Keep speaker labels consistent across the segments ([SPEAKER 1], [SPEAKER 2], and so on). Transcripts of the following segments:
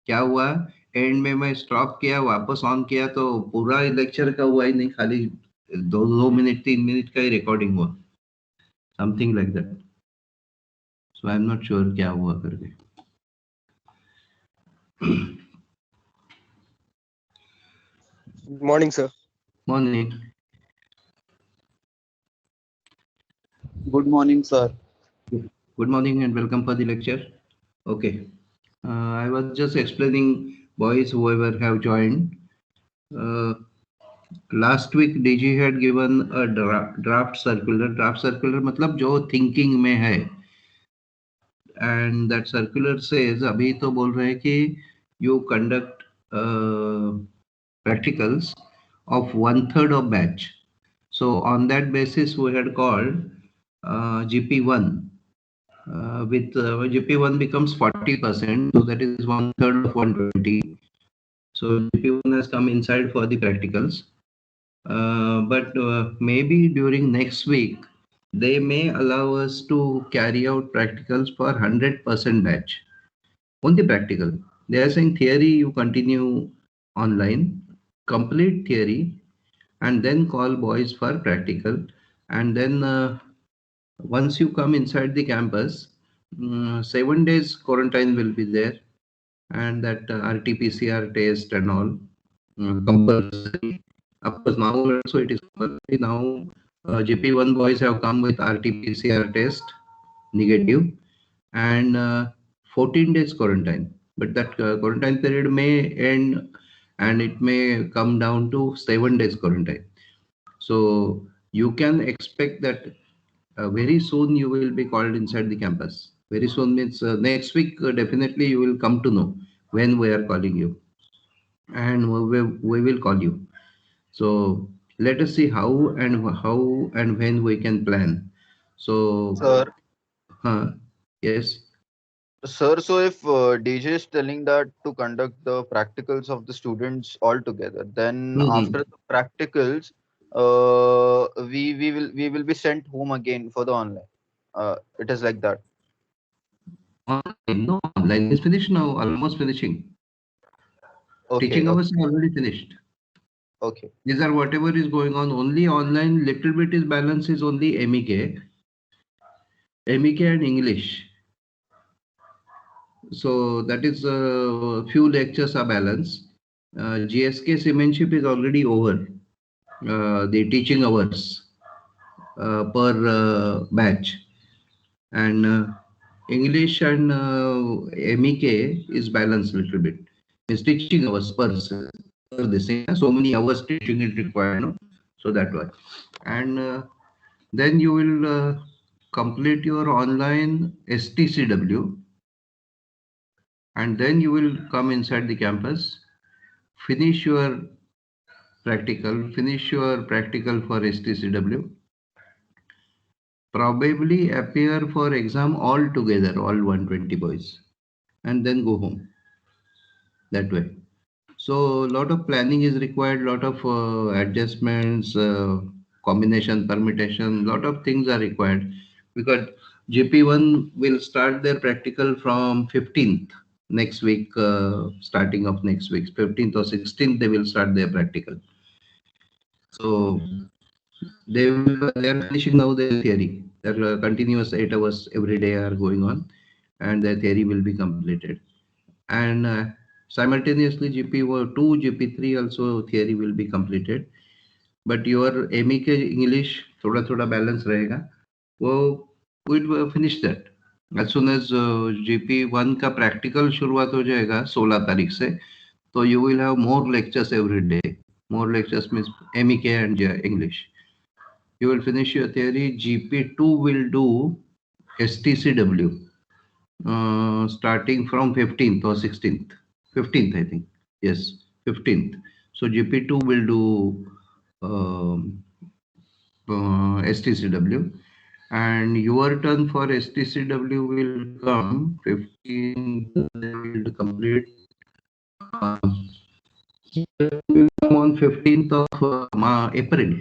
[SPEAKER 1] क्या हुआ, एंड में मैं स्टॉप किया, वापस ऑन किया तो पूरा लेक्चर का हुआ ही नहीं, खाली 2 2 मिनट 3 मिनट का ही रिकॉर्डिंग हुआ, something like that. So I am not sure क्या हुआ करके।
[SPEAKER 2] Good morning, sir.
[SPEAKER 1] Morning.
[SPEAKER 3] Good morning, sir.
[SPEAKER 1] Good morning and welcome for the lecture. Okay. I was just explaining, boys, whoever have joined. Uh, Last week, DG had given a draft circular. Draft circular मतलब जो thinking में है. And that circular says, अभी तो बोल रहे हैं कि you conduct practicals of 1/3 of batch. So on that basis, we had called GP1. With GP1 becomes 40%, so that is 1/3 of 120. So GP1 has come inside for the practicals. But maybe during next week, they may allow us to carry out practicals for 100% batch. Only practical. They are saying theory you continue online, complete theory, and then call boys for practical. And then once you come inside the campus, 7 days quarantine will be there, and that RT-PCR test and all compulsory. Of course, now also it is compulsory. Now GP1 boys have come with RT-PCR test negative, and 14 days quarantine. But that quarantine period may end, and it may come down to 7 days quarantine. So you can expect that very soon you will be called inside the campus. Very soon means next week, definitely you will come to know when we are calling you, and we will call you. So let us see how and when we can plan. So,
[SPEAKER 3] Sir,
[SPEAKER 1] yes.
[SPEAKER 3] sir, so if DJ is telling that to conduct the practicals of the students all together, then
[SPEAKER 1] Mhm.
[SPEAKER 3] after the practicals, we will be sent home again for the online. It is like that.
[SPEAKER 1] Online, no, online is finished now, almost finishing.
[SPEAKER 3] Okay,
[SPEAKER 1] Teaching
[SPEAKER 3] okay,
[SPEAKER 1] hours are already finished.
[SPEAKER 3] okay,
[SPEAKER 1] These are whatever is going on. Only online, little bit is balance is only MEK and English. So that is few lectures are balanced. GSK Seamanship is already over. The teaching hours per batch, and English and MEK is balanced little bit. It's teaching hours per this thing. So many hours teaching is required, no? So that way, and then you will complete your online STCW, and then you will come inside the campus, finish your practical for STCW, probably appear for exam all together, all 120 boys, and then go home that way. So a lot of planning is required, lot of adjustments, combination, permutation, lot of things are required, because GP1 will start their practical from 15th next week, starting of next week, 15th or 16th, they will start their practical. So they are finishing now their theory. Their continuous 8 hours every day are going on, and their theory will be completed. And simultaneously GP2, GP3 also theory will be completed. But your MEK English थोड़ा थोड़ा balance रहेगा, वो will finish that. As soon as GP1 का practical शुरुआत हो जाएगा 16 तारीख से, तो you will have more lectures every day. More lectures means MEK and English. You will finish your theory. GP2 will do STCW starting from 15th or 16th. 15th, I think. Yes, 15th. So GP2 will do um, STCW, and your turn for STCW will come 15th. They will complete. Will come on 15th of April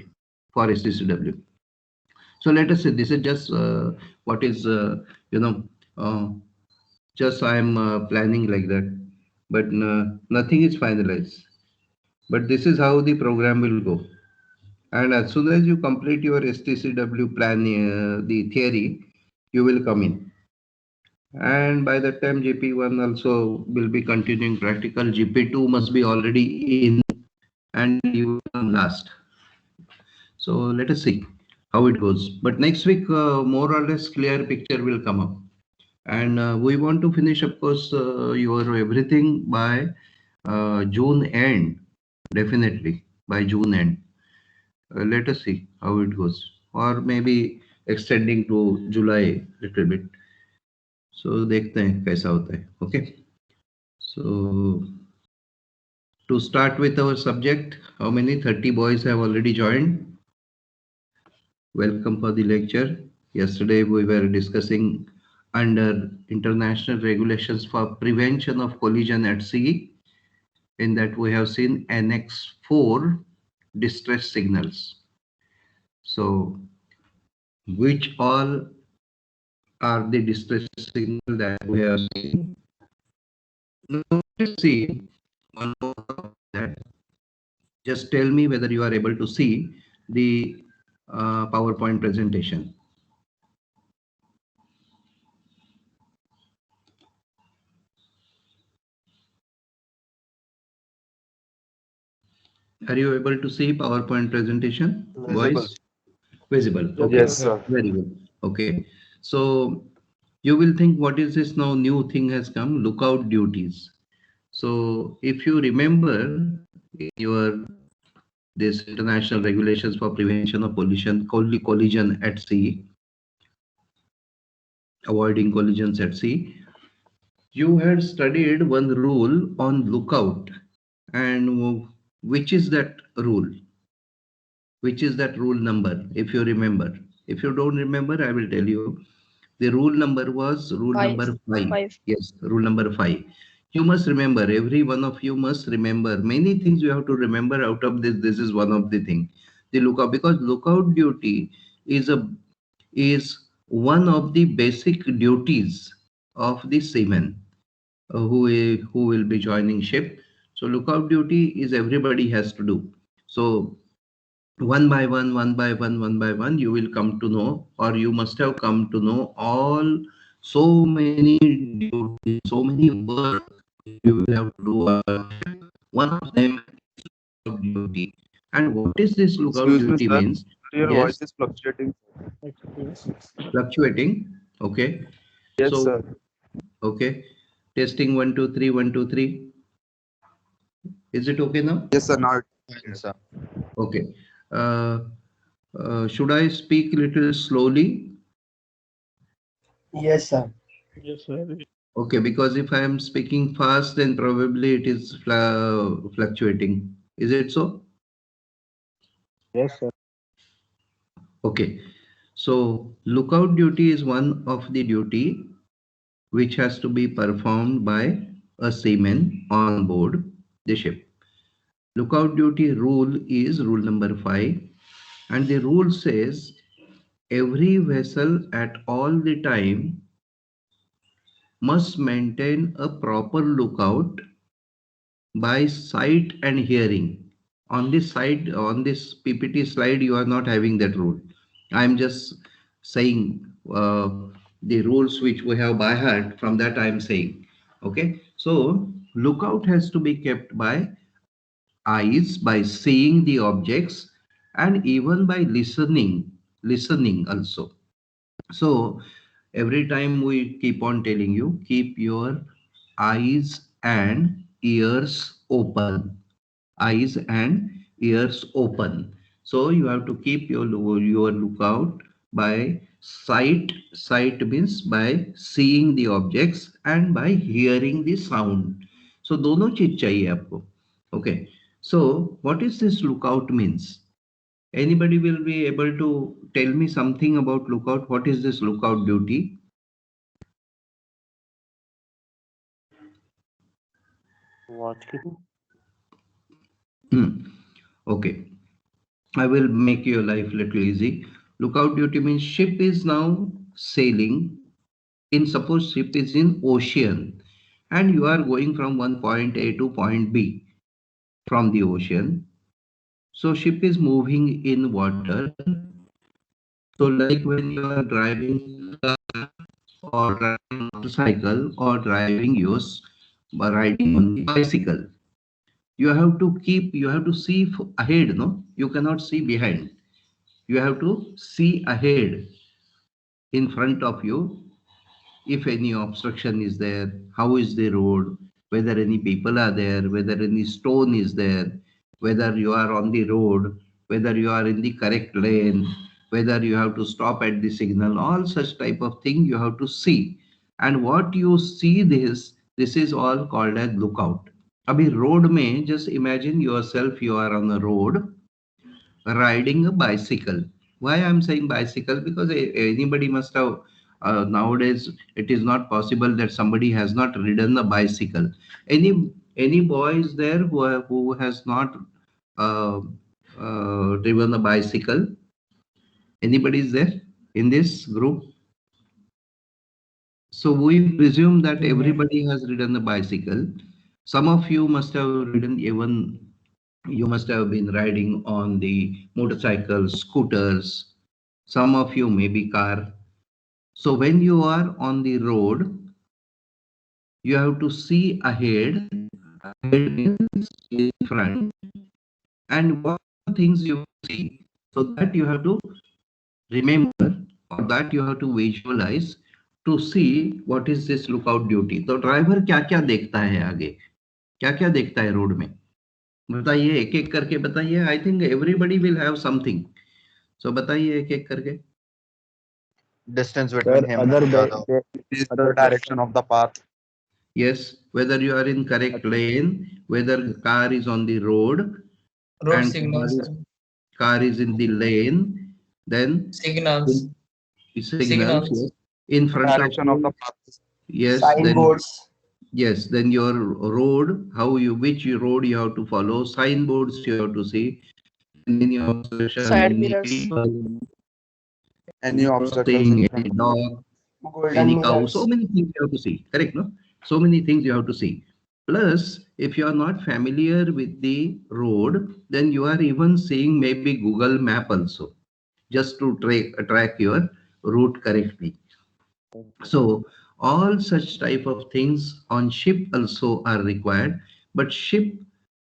[SPEAKER 1] for STCW. So let us say this is just what is you know uh, just I am planning like that. but nothing is finalized. But this is how the program will go. And as soon as you complete your STCW plan, the theory, you will come in. And by that time, GP1 also will be continuing practical. GP2 must be already in, and you will come last. So let us see how it goes. But next week, more or less clear picture will come up. And we want to finish, of course, your everything by June end, definitely by June end. Let us see how it goes, or maybe extending to July little bit. So देखते हैं कैसा होता है. Okay. So to start with our subject, how many 30 boys have already joined? Welcome for the lecture. Yesterday we were discussing under international regulations for prevention of collision at sea. In that we have seen Annex 4 distress signals. So which all are the distress signals that we have seen? Now let's see one more of that. Just tell me whether you are able to see the PowerPoint presentation. Are you able to see PowerPoint presentation?
[SPEAKER 3] Visible.
[SPEAKER 1] Voice? Visible. Okay.
[SPEAKER 2] Yes, sir.
[SPEAKER 1] Very good. Okay. So you will think, what is this now new thing has come? Lookout duties. So if you remember your this international regulations for prevention of collision at sea, avoiding collisions at sea, you had studied one rule on lookout. And which is that rule? Which is that rule number, if you remember? If you don't remember, I will tell you. The rule number was rule number 5. Yes, rule number 5. You must remember, every one of you must remember. Many things you have to remember out of this. This is one of the thing. The lookout, because lookout duty is one of the basic duties of the seaman who will be joining ship. So lookout duty is everybody has to do. So one by one, you will come to know, or you must have come to know all so many duties, so many work you will have to do. One of them is lookout duty. And what is this lookout
[SPEAKER 2] Excuse me,
[SPEAKER 1] duty
[SPEAKER 2] sir.
[SPEAKER 1] means?
[SPEAKER 2] Your
[SPEAKER 1] Yes,
[SPEAKER 2] voice is fluctuating.
[SPEAKER 1] fluctuating. Okay.
[SPEAKER 2] Yes,
[SPEAKER 1] So,
[SPEAKER 2] sir.
[SPEAKER 1] okay. Testing 1, 2, 3, 1, 2, 3. Is it okay now?
[SPEAKER 2] Yes, sir. Now.
[SPEAKER 3] Yes, sir.
[SPEAKER 1] Okay. Should I speak little slowly?
[SPEAKER 4] Yes, sir.
[SPEAKER 5] Yes, sir.
[SPEAKER 1] Okay, because if I am speaking fast, then probably it is fluctuating. Is it so?
[SPEAKER 5] Yes, sir.
[SPEAKER 1] Okay. So lookout duty is one of the duty which has to be performed by a seaman on board the ship. Lookout duty rule is rule number 5, and the rule says every vessel at all the time must maintain a proper lookout by sight and hearing. On this side, on this PPT slide, you are not having that rule. I'm just saying the rules which we have by heart. From that, I'm saying. Okay. So lookout has to be kept by eyes, by seeing the objects, and even by listening also. So every time we keep on telling you, keep your eyes and ears open. Eyes and ears open. So you have to keep your lookout by sight. Sight means by seeing the objects and by hearing the sound. So दोनों चीज चाहिए आपको. Okay. So what is this lookout means? Anybody will be able to tell me something about lookout? What is this lookout duty?
[SPEAKER 5] Watchkeeping.
[SPEAKER 1] Okay. I will make your life little easy. Lookout duty means ship is now sailing. Suppose ship is in ocean and you are going from one point A to point B from the ocean. So ship is moving in water. So like when you are driving a car or driving a motorcycle or driving yours by riding on the bicycle, you have to see ahead, no? You cannot see behind. You have to see ahead in front of you if any obstruction is there, how is the road, whether any people are there, whether any stone is there, whether you are on the road, whether you are in the correct lane, whether you have to stop at the signal, all such type of thing you have to see. And what you see this is all called as lookout. अभी road में just imagine yourself you are on a road riding a bicycle. Why I'm saying bicycle? Because anybody must have, nowadays it is not possible that somebody has not ridden a bicycle. Any boys there who has not uh, driven a bicycle? Anybody is there in this group? So we presume that everybody has ridden a bicycle. Some of you must have ridden, even you must have been riding on the motorcycles, scooters. Some of you maybe car. So when you are on the road, you have to see ahead, ahead means in front, and what things you see. So that you have to remember, or that you have to visualize to see what is this lookout duty. तो driver क्या क्या देखता है आगे, क्या क्या देखता है रोड में, बताइए एक एक करके बताइए. I think everybody will have something. So बताइए एक एक करके.
[SPEAKER 3] Distance between him and the other. The direction of the path.
[SPEAKER 1] Yes, whether you are in correct lane, whether the car is on the road,
[SPEAKER 4] Road
[SPEAKER 1] and
[SPEAKER 4] signals,
[SPEAKER 1] car is in the lane, then
[SPEAKER 4] signals,
[SPEAKER 1] signals, yes, in front
[SPEAKER 3] Direction
[SPEAKER 1] of
[SPEAKER 3] of the
[SPEAKER 1] you,
[SPEAKER 3] path.
[SPEAKER 1] yes, then
[SPEAKER 4] signboards,
[SPEAKER 1] yes, then your road, how you, which road you have to follow, signboards you have to see, any obstruction,
[SPEAKER 4] side
[SPEAKER 1] any
[SPEAKER 4] mirrors,
[SPEAKER 1] people,
[SPEAKER 3] Any obstacles
[SPEAKER 1] thing,
[SPEAKER 3] in
[SPEAKER 1] any
[SPEAKER 3] front.
[SPEAKER 1] dog,
[SPEAKER 4] golden
[SPEAKER 1] any cow,
[SPEAKER 4] mirrors.
[SPEAKER 1] so many things you have to see, correct, no? So many things you have to see. Plus, if you are not familiar with the road, then you are even seeing maybe Google Map also, just to track your route correctly. So all such type of things on ship also are required, but ship,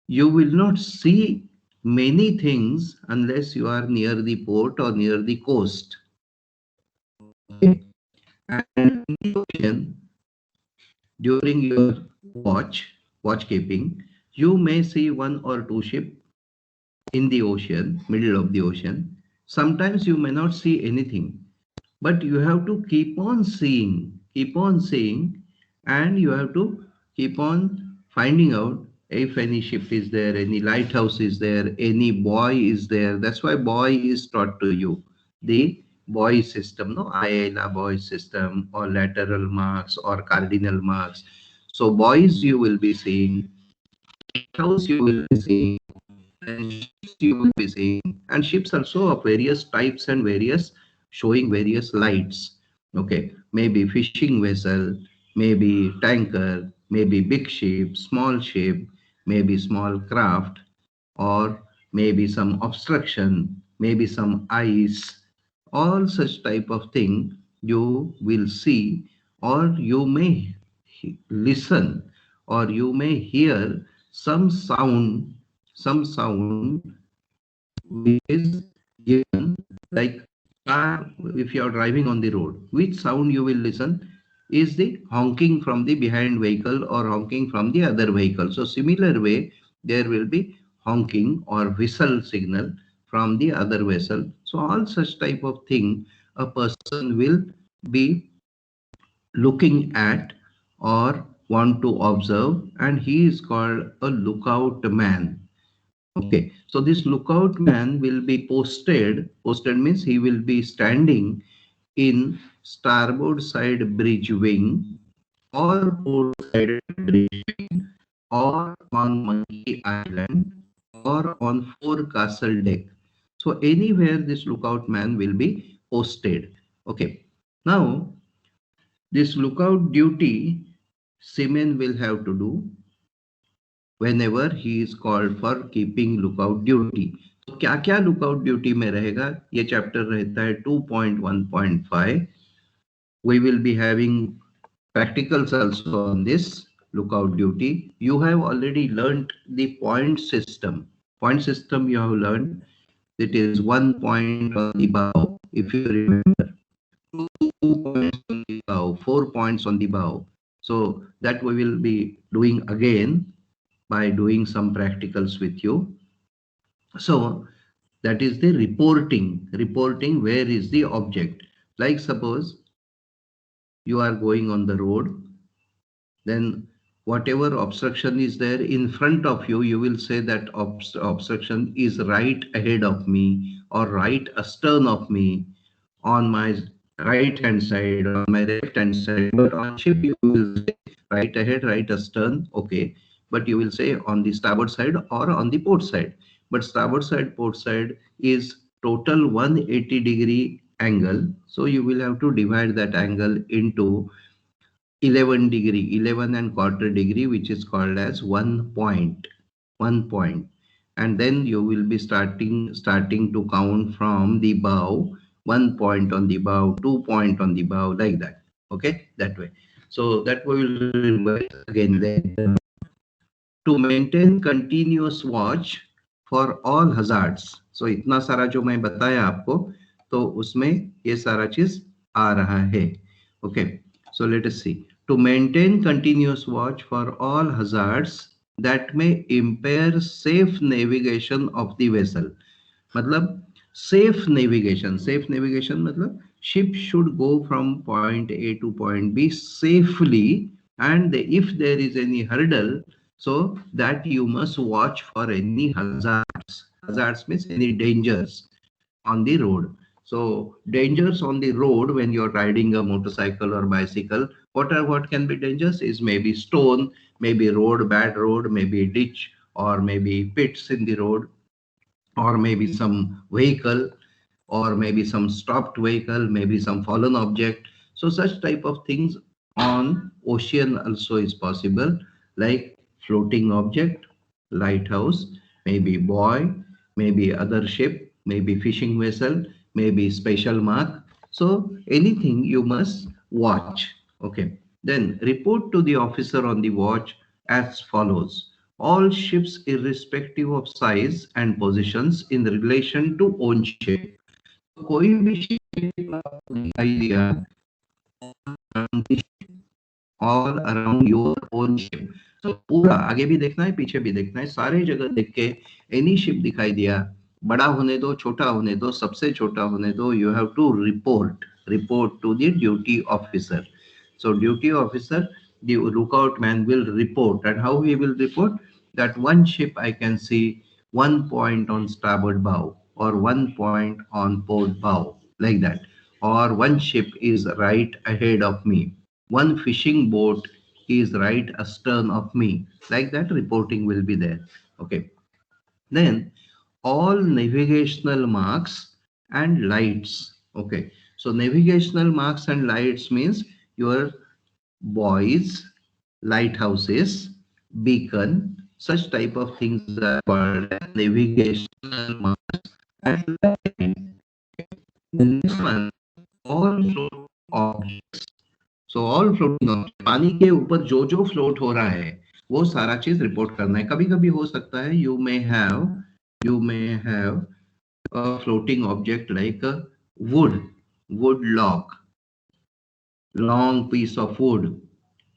[SPEAKER 1] you will not see many things unless you are near the port or near the coast. Okay. And in the ocean, during your watch keeping, you may see one or two ship in the ocean, middle of the ocean. Sometimes you may not see anything, but you have to keep on seeing, and you have to keep on finding out if any ship is there, any lighthouse is there, any buoy is there. That's why buoy is taught to you. The buoy system, no, IALA buoy system, or lateral marks or cardinal marks. So buoys you will be seeing, lighthouse you will be seeing, and ships you will be seeing, and ships also of various types and various showing various lights. Okay, maybe fishing vessel, maybe tanker, maybe big ship, maybe small craft, or maybe some obstruction, maybe some ice, all such type of thing you will see, or you may listen, or you may hear some sound which is given, like car, if you are driving on the road, which sound you will listen is the honking from the behind vehicle or honking from the other vehicle. So similar way, there will be honking or whistle signal from the other vessel. So all such type of thing a person will be looking at or want to observe, and he is called a lookout man. Okay, so this lookout man will be posted. Posted means he will be standing in starboard side bridge wing, or port side bridge wing, or on Monkey Island, or on forecastle deck. So anywhere this lookout man will be posted. Okay, now this lookout duty seaman will have to do whenever he is called for keeping lookout duty. तो क्या क्या lookout duty में रहेगा, ये chapter रहता है 2.1.5. We will be having practicals also on this lookout duty. You have already learnt the point system. Point system you have learned. It is 1 point on the bow, if you remember. 2 points on the bow, 4 points on the bow. So that we will be doing again by doing some practicals with you. So that is the reporting where is the object. Like suppose you are going on the road, then whatever obstruction is there in front of you, you will say that obstruction is right ahead of me or right astern of me, on my right hand side, on my left hand side. But on ship you will say right ahead, right astern, okay. But you will say on the starboard side or on the port side. But starboard side, port side is total 180-degree angle. So you will have to divide that angle into 11 degree, 11 and quarter degree, which is called as 1 point. And then you will be starting to count from the bow, 1 point on the bow, 2 point on the bow, like that. Okay, that way. So that we will revise again later. To maintain continuous watch for all hazards. So इतना सारा जो मैं बताया आपको, तो उसमें ये सारा चीज आ रहा है. Okay, so let us see. To maintain continuous watch for all hazards that may impair safe navigation of the vessel. मतलब safe navigation मतलब ship should go from point A to point B safely, and if there is any hurdle, so that you must watch for any hazards. Hazards means any dangers on the road. So dangers on the road when you're riding a motorcycle or bicycle, what can be dangerous is maybe stone, maybe bad road, maybe ditch, or maybe pits in the road, or maybe some vehicle, or maybe some stopped vehicle, maybe some fallen object. So such type of things on ocean also is possible, like floating object, lighthouse, maybe buoy, maybe other ship, maybe fishing vessel, maybe special mark. So anything you must watch. Okay. Then report to the officer on the watch as follows. All ships irrespective of size and positions in relation to own ship. कोई भी ship आपको दिखाई दिया all around your own ship. So पूरा आगे भी देखना है, पीछे भी देखना है, सारे जगह देख के any ship दिखाई दिया, बड़ा होने दो, छोटा होने दो, सबसे छोटा होने दो, you have to report to the duty officer. So duty officer, the lookout man will report. And how he will report? That one ship I can see 1 point on starboard bow, or 1 point on port bow, like that. Or one ship is right ahead of me. One fishing boat is right astern of me. Like that, reporting will be there. Okay. Then all navigational marks and lights. Okay. So navigational marks and lights means your buoys, lighthouses, beacon, such type of things are called as navigational marks and lights. The next one, all floating objects. So all floating objects, पानी के ऊपर जो जो float हो रहा है, वो सारा चीज रिपोर्ट करना है. कभी कभी हो सकता है you may have a floating object like a wood log, long piece of wood,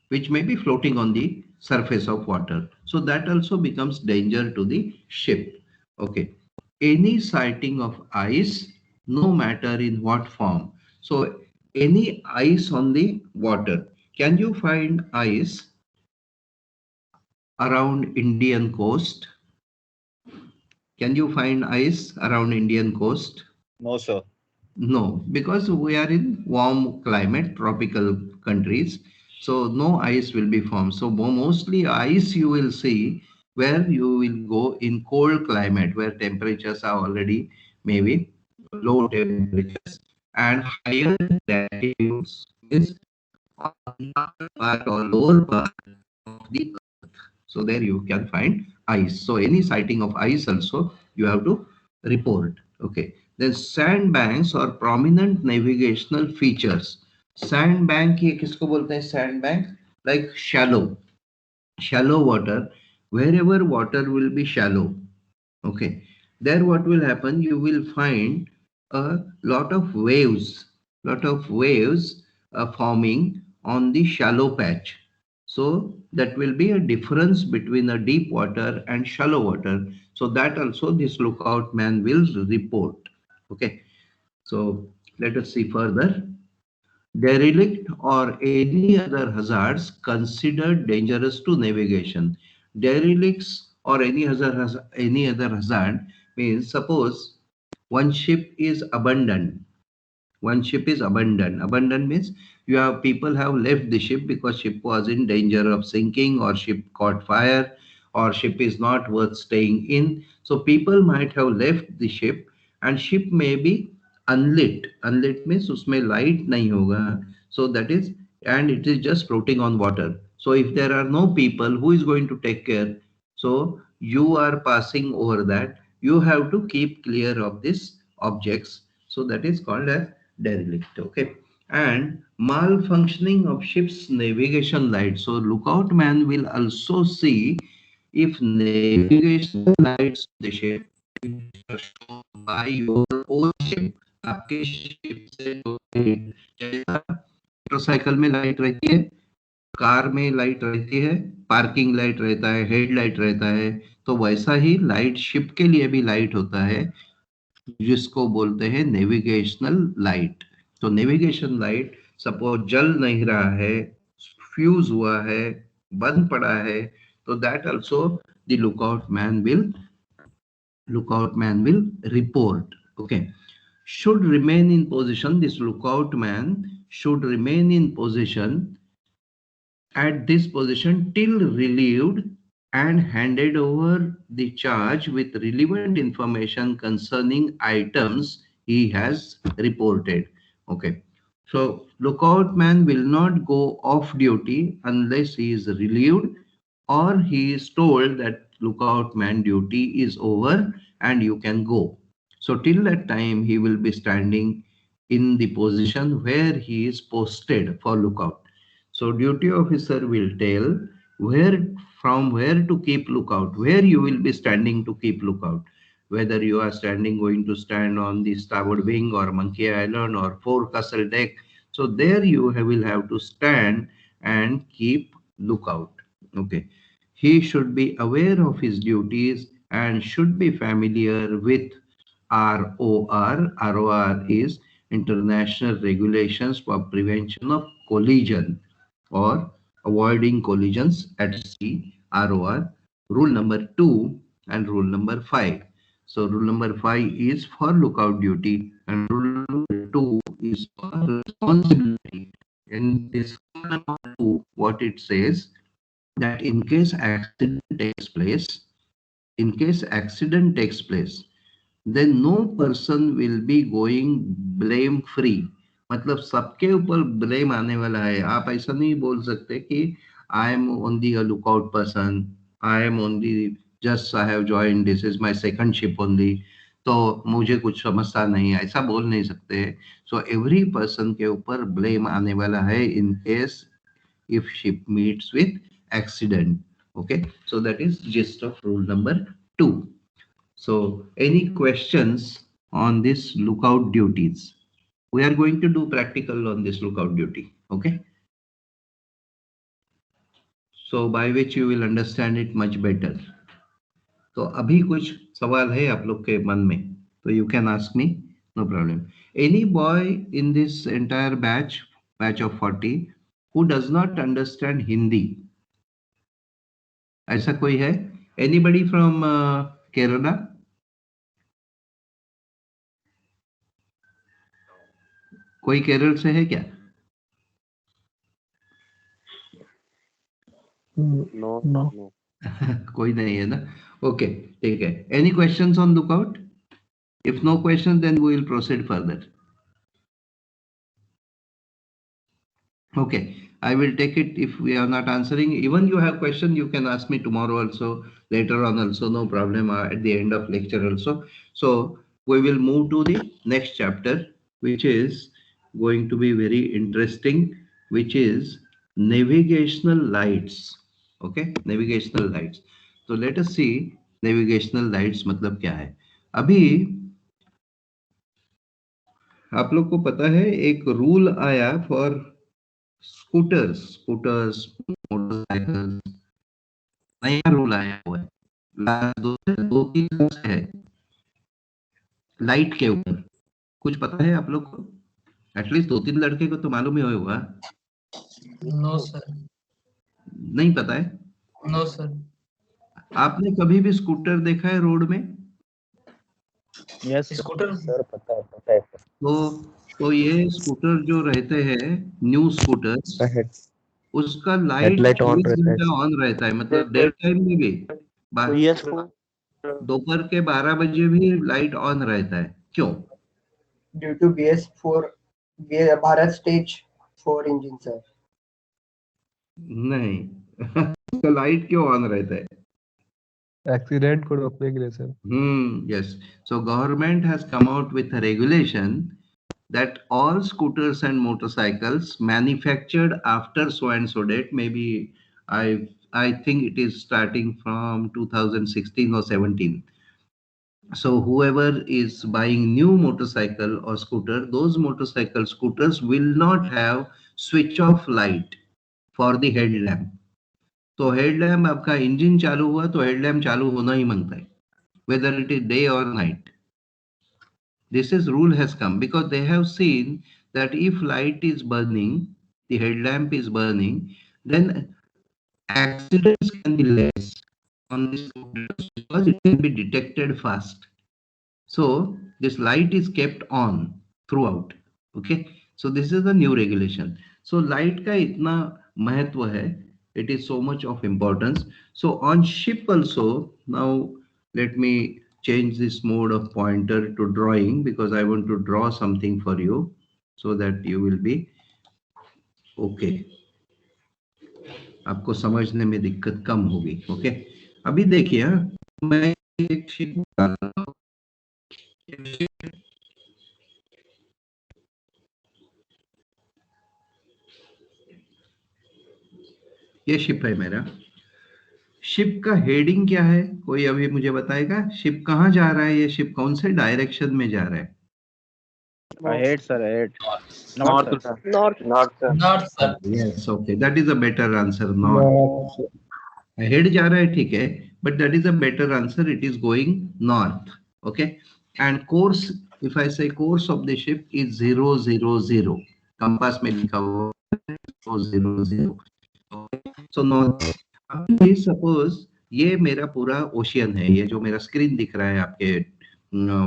[SPEAKER 1] which may be floating on the surface of water. So that also becomes danger to the ship. Okay. Any sighting of ice, no matter in what form. So any ice on the water. Can you find ice around Indian coast? Can you find ice around Indian coast?
[SPEAKER 3] No, sir.
[SPEAKER 1] No, because we are in warm climate, tropical countries. So no ice will be formed. So mostly ice you will see where you will go in cold climate, where temperatures are already maybe low temperatures and higher latitudes, means on the upper part or lower part of the earth. So there you can find ice. So any sighting of ice also you have to report. Okay. Then sandbanks or prominent navigational features. Sandbank ये किसको बोलते हैं? Sandbank like shallow water, wherever water will be shallow. Okay, there what will happen? You will find a lot of waves forming on the shallow patch. So that will be a difference between a deep water and shallow water. So that also this lookout man will report. Okay, so let us see further. Derelict or any other hazards considered dangerous to navigation. Derelicts or any other hazard means, suppose one ship is abandoned. One ship is abandoned. Abandoned means people have left the ship because ship was in danger of sinking, or ship caught fire, or ship is not worth staying in. So people might have left the ship, and ship may be unlit. Unlit means उसमें light नहीं होगा. So that is, and it is just floating on water. So if there are no people, who is going to take care? So you are passing over that. You have to keep clear of these objects. So that is called as derelict. Okay. And malfunctioning of ship's navigation lights. So lookout man will also see if navigation lights of the ship are shown by your own ship. आपके ship से जो जैसा motorcycle में light रहती है, car में light रहती है, पार्किंग लाइट रहता है, हेड लाइट रहता है, तो वैसा ही लाइट शिप के लिए भी लाइट होता है, जिसको बोलते हैं नेविगेशनल लाइट. तो नेविगेशन लाइट सपोज जल नहीं रहा है, फ्यूज हुआ है, बंद पड़ा है, तो that also the lookout man will report. Okay. Should remain in position. This lookout man should remain in position at this position till relieved and handed over the charge with relevant information concerning items he has reported. Okay. So lookout man will not go off duty unless he is relieved or he is told that lookout man duty is over and you can go. So till that time he will be standing in the position where he is posted for lookout. So duty officer will tell from where to keep lookout, where you will be standing to keep lookout, whether you are going to stand on the starboard wing or Monkey Island or forecastle deck. So there you will have to stand and keep lookout. Okay. He should be aware of his duties and should be familiar with ROR. ROR is International Regulations for Prevention of Collision or Avoiding Collisions at Sea, ROR, rule number 2 and rule number 5. So rule number 5 is for lookout duty and rule number 2 is for responsibility. In this rule number 2, what it says, that in case accident takes place, then no person will be going blame free. मतलब सबके ऊपर blame आने वाला है. आप ऐसा नहीं बोल सकते कि I am only a lookout person, I am only just I have joined, this is my second ship only, तो मुझे कुछ समझता नहीं, ऐसा बोल नहीं सकते. सो एवरी पर्सन के ऊपर ब्लेम आने वाला है in case if ship meets with accident. Okay, so that is gist of rule number 2. So any questions on this lookout duties? We are going to do practical on this lookout duty. Okay, so by which you will understand it much better. तो अभी कुछ सवाल है आप लोग के मन में, तो you can ask me, no problem. Any boy in this entire batch of 40 who does not understand Hindi? ऐसा कोई है? Anybody from Kerala? कोई केरल से है क्या?
[SPEAKER 5] No.
[SPEAKER 1] कोई नहीं है ना? ओके, ठीक है. Any questions on lookout? If no questions, then we will proceed further. Okay. I will take it if we are not answering. Even you have question, you can ask me tomorrow also, later on also, no problem, at the end of lecture also. So we will move to the next chapter, which is going to be very interesting, which is navigational lights. Okay, navigational lights. So let us see navigational lights मतलब क्या है. अभी आप लोग को पता है एक रूल आया फॉर स्कूटर्स मोटरसाइकिल, नया रूल आया हुआ है. दो तीन साल से है लाइट के ऊपर. कुछ पता है आप लोग को? एटलीस्ट दो तीन लड़के को तो मालूम ही होगा.
[SPEAKER 4] No sir.
[SPEAKER 1] नहीं पता है?
[SPEAKER 4] No sir.
[SPEAKER 1] आपने कभी भी स्कूटर देखा है रोड में?
[SPEAKER 5] यस
[SPEAKER 4] स्कूटर
[SPEAKER 5] सर, पता है
[SPEAKER 1] तो ये स्कूटर जो रहते हैं न्यू स्कूटर, उसका लाइट
[SPEAKER 2] हेडलाइट ऑन
[SPEAKER 1] 24
[SPEAKER 2] रहता है.
[SPEAKER 1] घंटा ऑन रहता है. मतलब डे टाइम में भी
[SPEAKER 5] यस
[SPEAKER 1] दोपहर के 12 बजे भी लाइट ऑन रहता है. क्यों?
[SPEAKER 6] due to BS4 Bharat Stage 4 engine, sir.
[SPEAKER 1] नहीं. उसका लाइट क्यों ऑन रहता है?
[SPEAKER 2] एक्सीडेंट को रोकने के लिए sir.
[SPEAKER 1] Yes. So government has come out with a regulation that all scooters and motorcycles manufactured after so and so date, maybe I think it is starting from 2016 or 17. So whoever is buying new motorcycle or scooter, those motorcycle scooters will not have switch off light for the headlamp. तो headlamp आपका engine चालू हुआ तो headlamp चालू होना ही मांगता है, whether it is day or night. This is rule has come because they have seen that if light is burning, the headlamp is burning, then accidents can be less on this because it can be detected fast. So this light is kept on throughout. Okay. So this is the new regulation. So light का इतना महत्व है. It is so much of importance. So on ship also, now let me change this mode of pointer to drawing because I want to draw something for you so that you will be okay. आपको समझने में दिक्कत कम होगी. Okay. अभी देखिए मैं एक ship डालता हूं. ये शिप है मेरा. शिप का हेडिंग क्या है? कोई अभी मुझे बताएगा? शिप कहाँ जा रहा है? ये शिप कौन से डायरेक्शन में जा रहा है?
[SPEAKER 5] ahead sir, ahead.
[SPEAKER 4] North. Sir.
[SPEAKER 1] Yes, okay, that is a better answer. North. Ahead जा रहा है, ठीक है, but that is a better answer. It is going north. Okay, and course, if I say course of the ship is 000. Compass में लिखा हुआ 000. So north. अभी suppose ये मेरा पूरा ओशियन है. ये जो मेरा स्क्रीन दिख रहा है आपके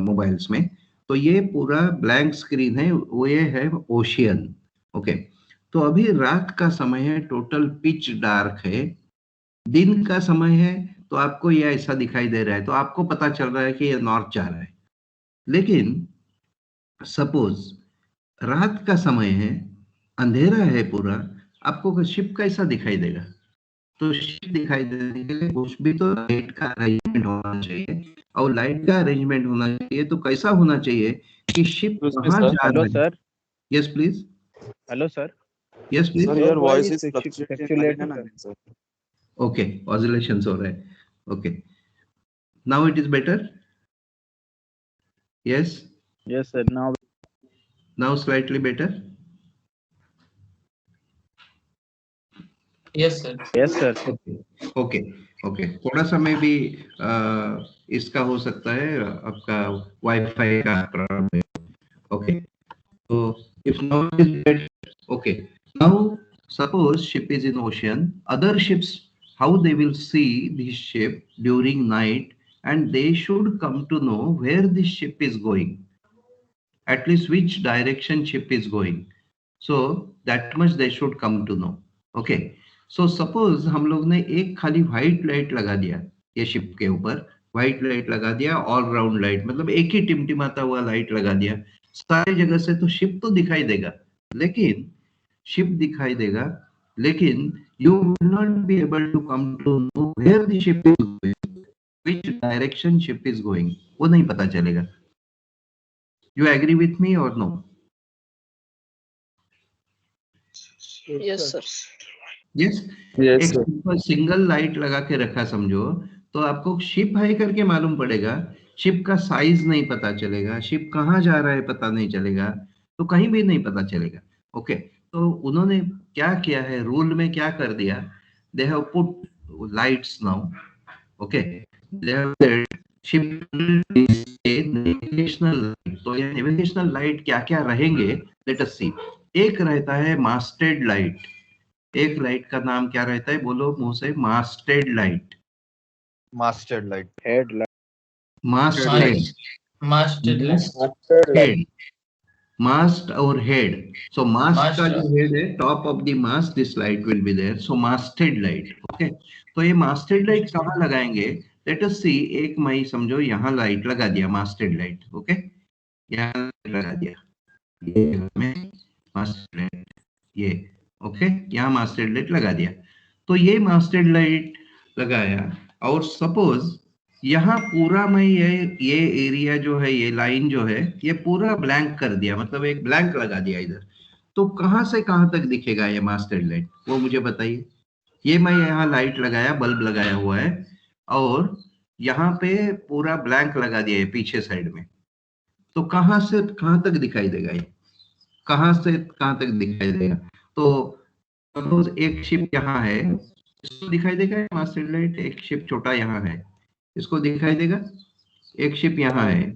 [SPEAKER 1] मोबाइल्स में, तो ये पूरा ब्लैंक स्क्रीन है, वो ये है ओशियन. ओके. तो अभी रात का समय है, टोटल पिच डार्क है. दिन का समय है तो आपको ये ऐसा दिखाई दे रहा है, तो आपको पता चल रहा है कि ये नॉर्थ जा रहा है. लेकिन सपोज रात का समय है, अंधेरा है पूरा, आपको शिप कैसा दिखाई देगा? तो शिप दिखाई देने के लिए कुछ भी तो लाइट का अरेंजमेंट होना चाहिए, और लाइट का अरेंजमेंट होना चाहिए तो कैसा होना चाहिए कि शिप कहाँ जा रहा है?
[SPEAKER 5] Sir.
[SPEAKER 1] Yes please.
[SPEAKER 5] Hello sir.
[SPEAKER 1] Yes please.
[SPEAKER 2] Sir, your voice is fluctuating. Sir.
[SPEAKER 1] Okay, oscillations हो रहे हैं. Okay, now it is better. Yes,
[SPEAKER 5] Yes sir,
[SPEAKER 1] now slightly better.
[SPEAKER 4] Yes sir.
[SPEAKER 5] yes sir.
[SPEAKER 1] Okay. Okay, थोड़ा सा में भी इसका हो सकता है, आपका वाईफाई का प्रॉब्लम है. ओके, तो if now it is better. Okay, now suppose ship is in ocean, other ships, how they will see this ship during night, and they should come to know where this ship is going, at least which direction ship is going. So that much they should come to know. Okay, so suppose हम लोग ने एक खाली white light लगा दिया, ये ship के ऊपर व्हाइट लाइट लगा दिया, ऑल राउंड लाइट, मतलब एक ही टिमटिमाता हुआ लाइट लगा दिया सारी जगह से, तो शिप तो दिखाई देगा, लेकिन शिप दिखाई देगा लेकिन you will not be able to come to know where the ship is going, which direction ship is going, वो नहीं पता चलेगा. You agree with me or no?
[SPEAKER 7] Yes, sir.
[SPEAKER 1] Yes.
[SPEAKER 2] Yes,
[SPEAKER 1] एक
[SPEAKER 2] sir.
[SPEAKER 1] सिंगल लाइट लगा के रखा समझो, तो आपको शिप है करके मालूम पड़ेगा, शिप का साइज नहीं पता चलेगा, शिप कहाँ जा रहा है पता नहीं चलेगा, तो कहीं भी नहीं पता चलेगा. ओके, तो उन्होंने क्या किया है, रूल में क्या कर दिया, they have put lights now. Okay, they have said ship navigational light. तो ये नेविगेशनल लाइट क्या क्या रहेंगे, लेट अस सी. एक रहता है मास्टेड लाइट. एक लाइट का नाम क्या रहता है, बोलो मुंह से, masted light.
[SPEAKER 3] Mastered light.
[SPEAKER 5] Headlight.
[SPEAKER 1] Masted,
[SPEAKER 4] Master
[SPEAKER 1] head, mast और हेड. सो मास्ट का
[SPEAKER 4] Mast.
[SPEAKER 1] जो हेड है, top of the mast this light will be there. So masted light. Okay, तो ये मास्टेड लाइट कहाँ लगाएंगे, लेट अस सी. एक मई समझो यहाँ लाइट लगा दिया, मास्टेड लाइट. ओके, यहाँ लगा दिया, ये हमें मास्टेड लाइट, ये ओके, यहाँ मास्टेड लाइट लगा दिया. तो ये मास्टेड लाइट लगाया, और सपोज यहाँ पूरा मैं ये एरिया जो है, ये लाइन जो है, ये पूरा ब्लैंक कर दिया, मतलब एक ब्लैंक लगा दिया इधर. तो कहाँ से कहाँ तक दिखेगा ये मास्टेड लाइट, वो मुझे बताइए. ये मैं यहाँ लाइट लगाया, बल्ब लगाया हुआ है, और यहाँ पे पूरा ब्लैंक लगा दिया है पीछे साइड में. तो कहाँ से कहाँ तक दिखाई देगा ये, कहाँ से कहाँ तक दिखाई देगा. तो सपोज एक शिप यहाँ है, इसको दिखाई देगा मास्टर लाइट. एक शिप छोटा यहाँ है, इसको दिखाई देगा. एक शिप यहाँ है,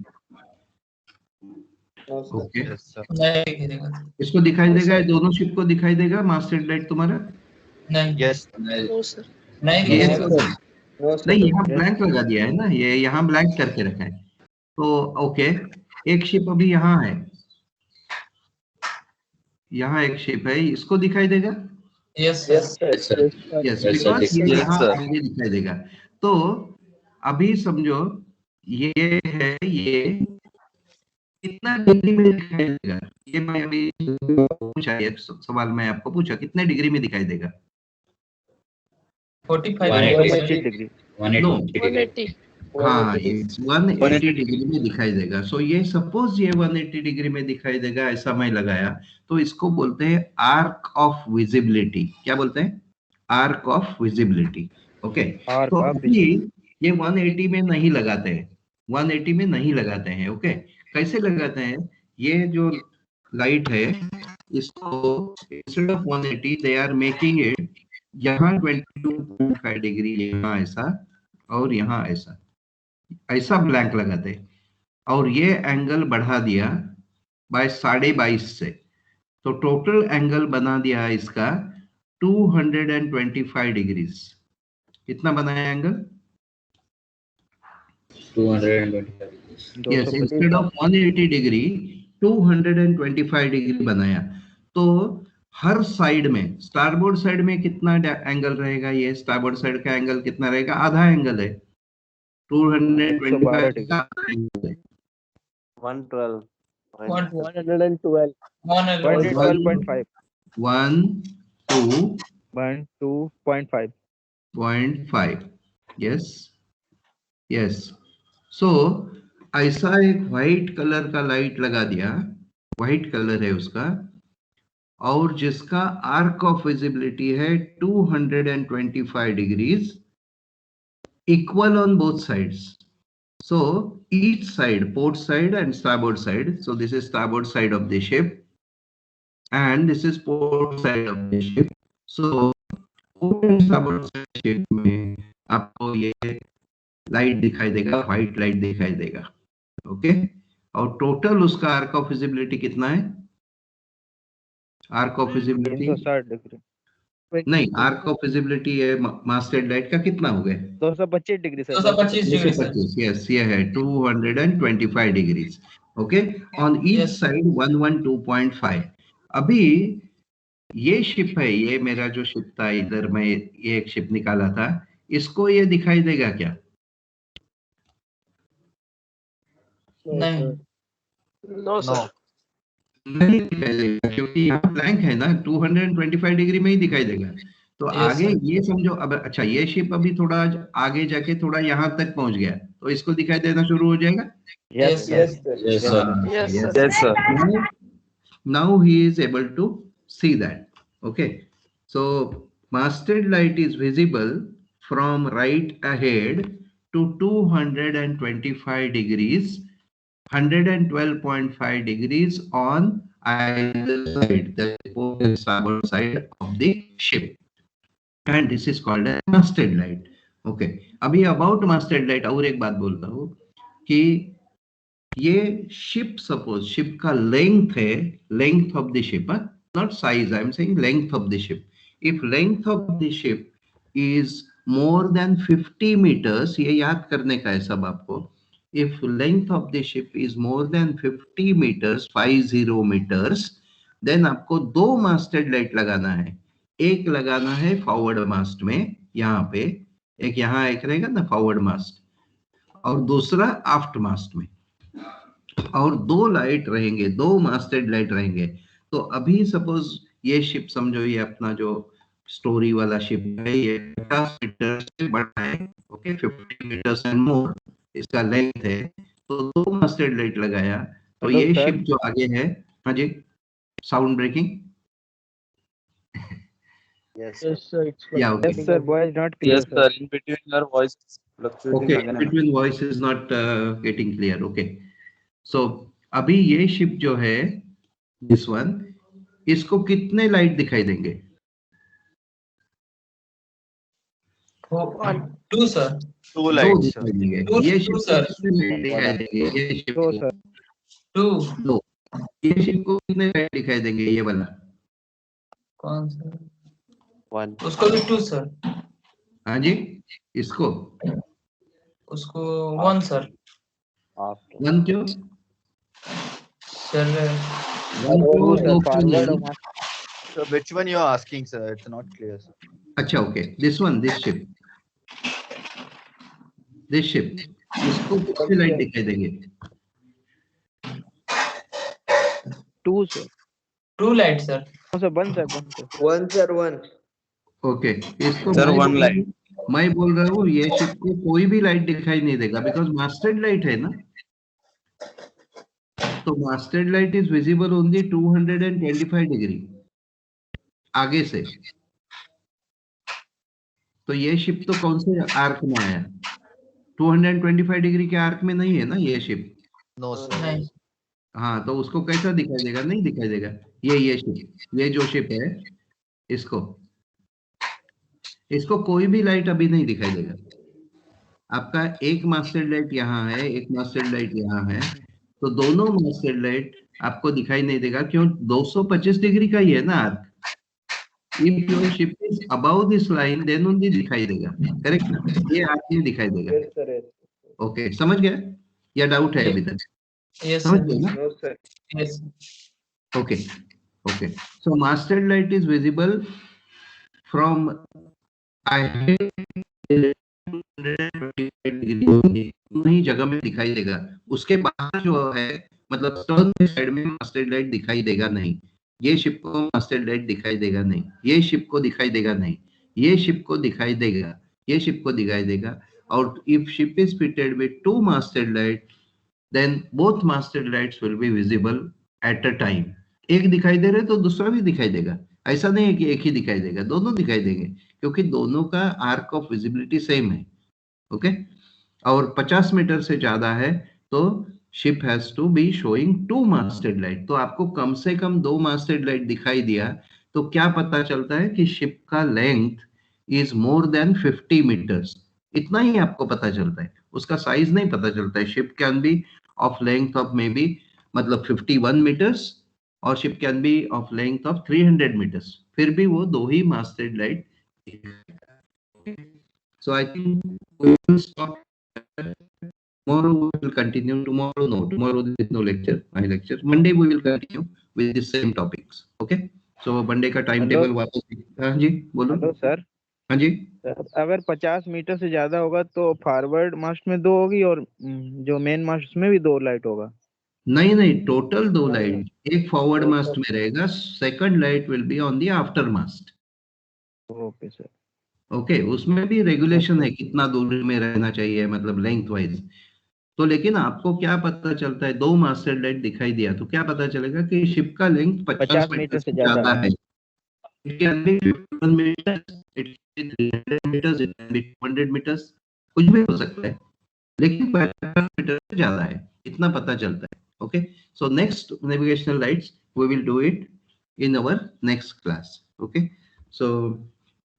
[SPEAKER 1] ओके,
[SPEAKER 3] Yes, sir.
[SPEAKER 4] नहीं देगा.
[SPEAKER 1] इसको दिखाई देगा. दोनों शिप को दिखाई देगा मास्टर लाइट तुम्हारा.
[SPEAKER 4] नहीं.
[SPEAKER 3] Yes.
[SPEAKER 7] No, sir.
[SPEAKER 4] नहीं
[SPEAKER 1] ये
[SPEAKER 4] देगा.
[SPEAKER 1] नहीं, यहाँ ब्लैंक लगा दिया है ना, ये यहाँ ब्लैंक करके रखा है. तो ओके, एक शिप अभी यहाँ है, यहाँ एक शिप है, इसको दिखाई देगा.
[SPEAKER 4] Yes, sir.
[SPEAKER 1] यस, बिकॉज ये यहाँ आगे दिखाई देगा. तो अभी समझो ये है, ये कितना डिग्री में दिखाई देगा, ये मैं अभी पूछा, एक सवाल मैं आपको पूछा, कितने डिग्री में दिखाई देगा.
[SPEAKER 4] 45
[SPEAKER 5] degree.
[SPEAKER 1] नो,
[SPEAKER 7] 180.
[SPEAKER 1] हाँ, ये 180 डिग्री में दिखाई देगा. सो ये सपोज ये 180 डिग्री में दिखाई देगा, ऐसा मैं लगाया, तो इसको बोलते हैं आर्क ऑफ विजिबिलिटी. क्या बोलते हैं, arc of visibility. Okay,
[SPEAKER 5] Arc
[SPEAKER 1] तो
[SPEAKER 5] of
[SPEAKER 1] अभी ये 180 में नहीं लगाते हैं, 180 में नहीं लगाते हैं. ओके, कैसे लगाते हैं, ये जो लाइट है, इसको instead of 180 they are making it यहाँ 22.5 डिग्री, यहाँ ऐसा और यहाँ ऐसा, ऐसा ब्लैंक लगाते, और ये एंगल बढ़ा दिया बाय 22.5 से. तो टोटल एंगल बना दिया इसका 225 डिग्रीज. कितना बनाया angle,
[SPEAKER 2] 225.
[SPEAKER 1] Yes, instead of 180 degree 225 degree बनाया. तो हर साइड में, स्टारबोर्ड साइड में कितना एंगल रहेगा, ये स्टारबोर्ड साइड का एंगल कितना रहेगा, आधा एंगल है. 225 का
[SPEAKER 2] 112.
[SPEAKER 7] 112.
[SPEAKER 5] 112.5.
[SPEAKER 1] 102.5.
[SPEAKER 5] 102.5.
[SPEAKER 1] Yes, yes. सो ऐसा एक व्हाइट कलर का लाइट लगा दिया, व्हाइट कलर है उसका, और जिसका आर्क ऑफ विजिबिलिटी है 225 degrees, equal on both sides. So each side, port side and starboard side. So this is starboard side of the ship, and this is port side of the ship. So port and starboard side ship में आपको ये light दिखाई देगा, white light दिखाई देगा. Okay, और total उसका arc of visibility कितना है, आर्क ऑफ विजिबिलिटी
[SPEAKER 5] 360 डिग्री.
[SPEAKER 1] नहीं, आर्क ऑफ विजिबिलिटी है मास्टेड लाइट का, कितना हो गए,
[SPEAKER 5] 225 degree sir.
[SPEAKER 4] 225 degree sir.
[SPEAKER 1] 225. Yes, ये है 225 degrees. Okay, on each
[SPEAKER 4] Yes.
[SPEAKER 1] Side 112.5. अभी ये शिप है, ये मेरा जो शिप था इधर, मैं ये एक शिप निकाला था, इसको ये दिखाई देगा क्या,
[SPEAKER 4] नहीं.
[SPEAKER 7] No, sir.
[SPEAKER 1] नहीं दिखाई देगा क्योंकि यहाँ ब्लैंक है ना, 225 डिग्री में ही दिखाई देगा। तो
[SPEAKER 4] Yes,
[SPEAKER 1] आगे
[SPEAKER 4] sir.
[SPEAKER 1] ये समझो, अब अच्छा ये शिप अभी थोड़ा आगे जाके थोड़ा यहाँ तक पहुंच गया तो इसको दिखाई देना शुरू हो जाएगा।
[SPEAKER 4] Yes, sir.
[SPEAKER 2] Yes, sir.
[SPEAKER 7] Yes,
[SPEAKER 1] Yes.
[SPEAKER 7] sir.
[SPEAKER 2] Yes, sir.
[SPEAKER 1] Now he is able to see that. Okay, so masted light is visible from right ahead to 225 degrees, 112.5 degrees on either side, the port and starboard side of the ship, and this is called a masted light. Okay, अभी about masted light और एक बात बोलता हूँ कि ये ship, suppose ship का length है, length of the ship, not size, I am saying length of the ship. If length of the ship is more than 50 metres, ये याद करने का है सब आपको। If length of the ship is more than 50 metres, 50 metres, then आपको दो मास्टेड light लगाना है। एक लगाना है फॉरवर्ड मास्ट में, यहाँ पे एक, यहाँ एक रहेगा ना फॉरवर्ड मास्ट, और दूसरा आफ्ट मास्ट में, और दो लाइट रहेंगे, दो मास्टेड लाइट रहेंगे। तो अभी सपोज ये शिप समझो, ये अपना जो स्टोरी वाला शिप है, ये 50 मीटर से बड़ा है, ओके, 50 मीटर्स एंड मोर इसका लेंथ है, तो दो मास्टेड लाइट लगाया तो
[SPEAKER 5] Hello,
[SPEAKER 1] ये
[SPEAKER 5] sir.
[SPEAKER 1] शिप जो आगे है, हाँ जी, sound breaking,
[SPEAKER 2] Yes,
[SPEAKER 7] Yes, sir. It's
[SPEAKER 1] या
[SPEAKER 5] Yes,
[SPEAKER 1] okay,
[SPEAKER 5] sir. Voice not clear,
[SPEAKER 2] Yes,
[SPEAKER 5] sir.
[SPEAKER 2] sir. In between your voice is fluctuating
[SPEAKER 1] okay,
[SPEAKER 2] again and again.
[SPEAKER 1] between voice is not getting clear, okay. So अभी ये ship जो है, this one, इसको कितने light दिखाई देंगे?
[SPEAKER 4] Two, sir.
[SPEAKER 3] Two
[SPEAKER 1] दो
[SPEAKER 3] lights, sir.
[SPEAKER 1] दिखाई देंगे।
[SPEAKER 4] Two,
[SPEAKER 1] ये
[SPEAKER 4] two,
[SPEAKER 1] शिप को
[SPEAKER 4] sir.
[SPEAKER 1] कितने लाइट दिखाई देंगे? ये शिप
[SPEAKER 5] No,
[SPEAKER 1] को
[SPEAKER 5] sir.
[SPEAKER 4] Two.
[SPEAKER 1] दो। ये शिप को कितने लाइट दिखाई देंगे? ये वाला,
[SPEAKER 4] कौन सा?
[SPEAKER 2] One.
[SPEAKER 4] उसको भी two, sir.
[SPEAKER 1] हाँ जी, इसको
[SPEAKER 4] उसको one, sir.
[SPEAKER 2] After.
[SPEAKER 1] वन क्यों?
[SPEAKER 4] Sir,
[SPEAKER 1] वन
[SPEAKER 5] Two,
[SPEAKER 1] क्यों?
[SPEAKER 5] sir.
[SPEAKER 1] दो क्यों
[SPEAKER 5] Forward
[SPEAKER 1] नहीं?
[SPEAKER 5] or master?
[SPEAKER 3] So which one you are asking, sir? It's not clear, sir.
[SPEAKER 1] अच्छा, okay, this one, this ship, इसको कितने लाइट दिखाई देंगे?
[SPEAKER 5] Two, sir.
[SPEAKER 4] two light, sir.
[SPEAKER 5] No, sir. One, sir. One, sir.
[SPEAKER 2] One, sir. One.
[SPEAKER 1] Okay, इसको
[SPEAKER 2] Sir, one light.
[SPEAKER 1] मैं बोल रहा हूँ ये शिप को कोई भी लाइट दिखाई नहीं देगा, बिकॉज मास्टर्ड लाइट है ना। तो mastered light is visible only 225 degree आगे से। तो ये शिप तो कौन से आर्क में आया? 225 डिग्री के आर्क में नहीं है ना ये शिप।
[SPEAKER 3] No, sir.
[SPEAKER 4] नहीं.
[SPEAKER 1] हाँ, तो उसको कैसा दिखाई देगा? नहीं दिखाई देगा। ये शिप, ये जो शिप है, इसको कोई भी लाइट अभी नहीं दिखाई देगा। आपका एक मास्टर लाइट यहाँ है, एक मास्टर लाइट यहाँ है, तो दोनों मास्टर लाइट आपको दिखाई नहीं देगा। क्यों? 225 डिग्री का ही है ना arc. If your ship is about this line, then only दिखाई देगा, करेक्ट ना? ये आर्क नहीं दिखाई देगा।
[SPEAKER 2] Yes, sir. Yes.
[SPEAKER 1] ओके, समझ गया या डाउट है अभी तक?
[SPEAKER 4] Yes,
[SPEAKER 1] समझ
[SPEAKER 4] sir.
[SPEAKER 1] गए ना?
[SPEAKER 2] No, sir.
[SPEAKER 4] Yes.
[SPEAKER 1] Okay, okay. So mastered light is visible from ahead नहीं जगह में दिखाई देगा। उसके बाहर जो है, मतलब स्टर्न के साइड में मास्टर्ड लाइट दिखाई देगा नहीं। ये शिप को मास्टर्ड लाइट दिखाई देगा नहीं, ये शिप को दिखाई देगा नहीं, ये शिप को दिखाई देगा, ये शिप को दिखाई देगा। और if ship is fitted with two masthead light, then both masthead lights will be visible at a time. एक दिखाई दे रहे तो दूसरा भी दिखाई देगा। ऐसा नहीं है कि एक ही दिखाई देगा, दोनों दिखाई देंगे, क्योंकि दोनों का आर्क ऑफ विजिबिलिटी सेम है। ओके, और 50 मीटर से ज्यादा है तो ship has to be showing two masthead light. तो आपको कम से कम दो मास्टर्ड लाइट दिखाई दिया तो क्या पता चलता है कि शिप का length is more than 50 metres. इतना ही आपको पता चलता है, उसका साइज नहीं पता चलता है। Ship can be of length of may be मतलब 51 मीटर्स, और ship can be of length of 300 metres, फिर भी वो दो ही masthead light. So I think we will stop. Tomorrow we will continue. Tomorrow there is no lecture, my lecture. Monday we will continue with the same topics. Okay? So Monday का time table वापस। हाँ जी, बोलो।
[SPEAKER 5] Hello sir.
[SPEAKER 1] हाँ जी।
[SPEAKER 5] अगर 50 metre से ज्यादा होगा तो फॉरवर्ड मास्ट में दो होगी और जो मेन मास्ट उसमें भी दो लाइट होगा।
[SPEAKER 1] नहीं नहीं, टोटल 2 लाइट, एक फॉरवर्ड मास्ट में रहेगा, second light will be on the after mast.
[SPEAKER 5] Okay sir.
[SPEAKER 1] Okay, उसमें भी रेगुलेशन है कितना दूरी में रहना चाहिए, मतलब लेंथ वाइज। तो लेकिन आपको क्या पता चलता है, 2 मास्टर लाइट दिखाई दिया तो क्या पता चलेगा कि शिप का लेंथ 50
[SPEAKER 5] 50
[SPEAKER 1] मीटर
[SPEAKER 5] मीटर
[SPEAKER 1] से
[SPEAKER 5] से ज्यादा
[SPEAKER 1] ज्यादा
[SPEAKER 5] है।
[SPEAKER 1] है। It can be 51 meters, it can be 300 meters, it can be 200 meters, कुछ भी हो सकता है, लेकिन 50 मीटर से ज्यादा है, इतना पता चलता है। Okay, so next navigational lights we will do it in our next class. Okay, so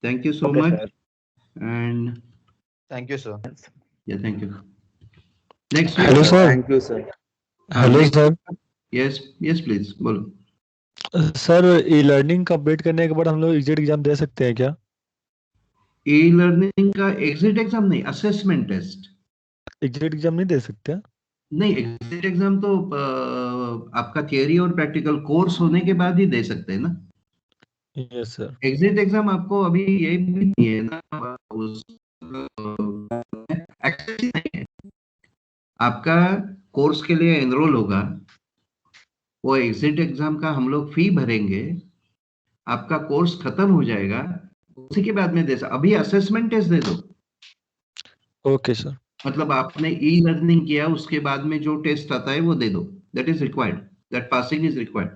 [SPEAKER 1] thank you so
[SPEAKER 5] okay
[SPEAKER 1] much
[SPEAKER 5] sir.
[SPEAKER 1] And
[SPEAKER 3] Thank you, sir.
[SPEAKER 1] या thank you. Next
[SPEAKER 8] hello
[SPEAKER 1] week
[SPEAKER 8] sir.
[SPEAKER 2] Thank you, sir.
[SPEAKER 8] Hello sir.
[SPEAKER 1] Yes yes please बोलो।
[SPEAKER 8] Sir e learning complete करने के बाद हम लोग exit exam दे सकते हैं क्या?
[SPEAKER 1] ई लर्निंग का एग्जिट एग्जाम नहीं, असेसमेंट टेस्ट।
[SPEAKER 8] एग्जिट एग्जाम नहीं दे सकते?
[SPEAKER 1] नहीं, एग्जिट एग्जाम तो आपका थियरी और प्रैक्टिकल कोर्स होने के बाद ही दे सकते हैं ना।
[SPEAKER 8] Yes sir.
[SPEAKER 1] एग्जिट एग्जाम आपको अभी ये भी नहीं है ना, उस एक्सेस ही नहीं है। आपका कोर्स के लिए एनरोल होगा, वो एग्जिट एग्जाम का हम लोग फी भरेंगे, आपका कोर्स खत्म हो जाएगा, उसी के बाद में अभी असेसमेंट टेस्ट दे दो।
[SPEAKER 8] Okay sir.
[SPEAKER 1] मतलब आपने ई लर्निंग किया, उसके बाद में जो टेस्ट आता है वो दे दो, that is required, that passing is required.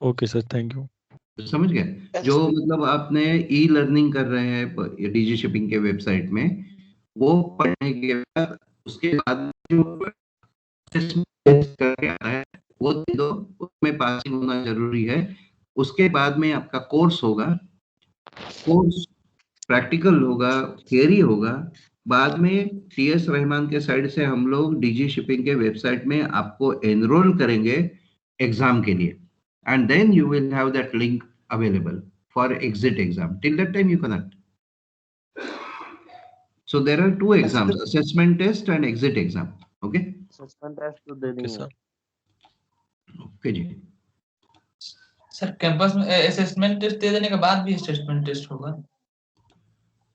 [SPEAKER 8] Okay sir, thank you.
[SPEAKER 1] समझ गए? जो मतलब आपने ई लर्निंग कर रहे हैं डीजी शिपिंग के वेबसाइट में, वो पढ़ने के बाद उसके बाद जो टेस्ट करके आता है वो दे दो, उसमें पासिंग होना जरूरी है। उसके बाद में आपका कोर्स होगा, कोर्स प्रैक्टिकल होगा, थियरी होगा, बाद में टीएस रहमान के साइड से हम लोग डीजी शिपिंग के वेबसाइट में आपको एनरोल करेंगे एग्जाम के लिए, and then you will have that link available for exit exam. Till that time you cannot. So there are 2 exams, assessment test and exit exam. Okay?
[SPEAKER 2] Assessment test तो दे
[SPEAKER 8] okay
[SPEAKER 2] देंगे।
[SPEAKER 8] Sir.
[SPEAKER 1] Okay जी।
[SPEAKER 4] Sir campus में assessment test दे देने के बाद भी assessment test होगा?